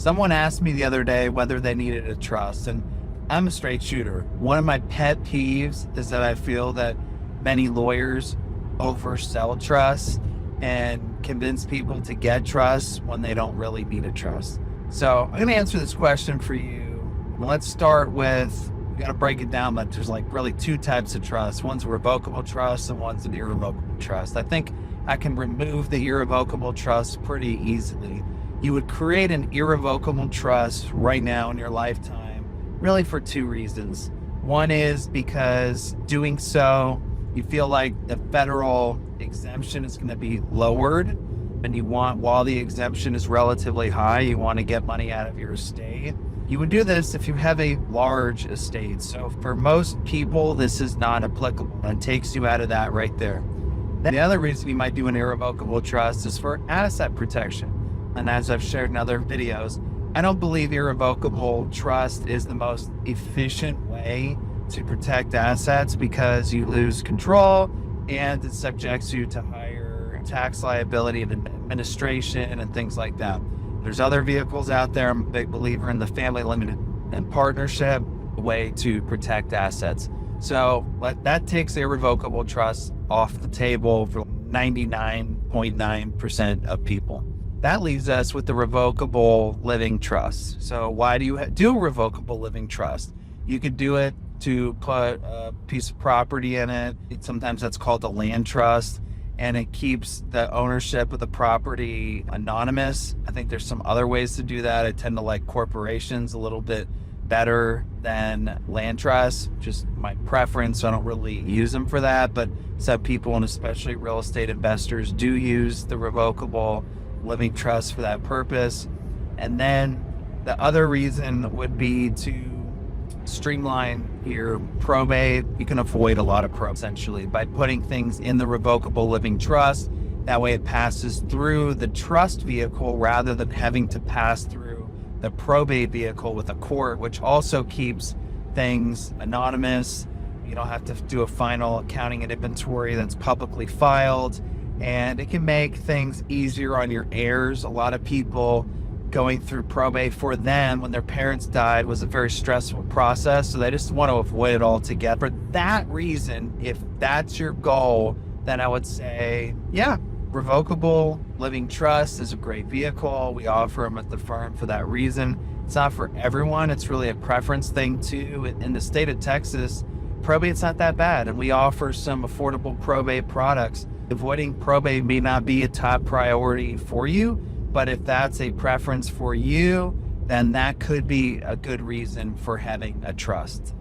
Someone asked me the other day whether they needed a trust, and I'm a straight shooter. One of my pet peeves is that I feel that many lawyers oversell trust and convince people to get trust when they don't really need a trust. So I'm going to answer this question for you. Let's start with, we got to break it down, but there's like really two types of trust. One's a revocable trust and one's an irrevocable trust. I think I can remove the irrevocable trust pretty easily. You would create an irrevocable trust right now in your lifetime, really for two reasons. One is because doing so, you feel like the federal exemption is going to be lowered, and you want, while the exemption is relatively high, you want to get money out of your estate. You would do this if you have a large estate. So for most people, this is not applicable and takes you out of that right there. The other reason you might do an irrevocable trust is for asset protection. And as I've shared in other videos, I don't believe irrevocable trust is the most efficient way to protect assets because you lose control and it subjects you to higher tax liability and administration and things like that. There's other vehicles out there. I'm a big believer in the family limited and partnership way to protect assets. So that takes irrevocable trust off the table for 99.9% of people. That leaves us with the revocable living trust. So why do you do a revocable living trust? You could do it to put a piece of property in it. Sometimes that's called a land trust, and it keeps the ownership of the property anonymous. I think there's some other ways to do that. I tend to like corporations a little bit better than land trusts, just my preference. So I don't really use them for that, but some people, and especially real estate investors, do use the revocable living trust for that purpose. And then the other reason would be to streamline your probate. You can avoid a lot of probate essentially by putting things in the revocable living trust. That way it passes through the trust vehicle rather than having to pass through the probate vehicle with a court, which also keeps things anonymous. You don't have to do a final accounting and inventory that's publicly filed, and it can make things easier on your heirs. A lot of people going through probate for them when their parents died was a very stressful process, so they just want to avoid it altogether. For that reason, if that's your goal, then I would say, yeah, revocable living trust is a great vehicle. We offer them at the firm for that reason. It's not for everyone. It's really a preference thing too. In the state of Texas, probate's not that bad, and we offer some affordable probate products. Avoiding probate may not be a top priority for you, but if that's a preference for you, then that could be a good reason for having a trust.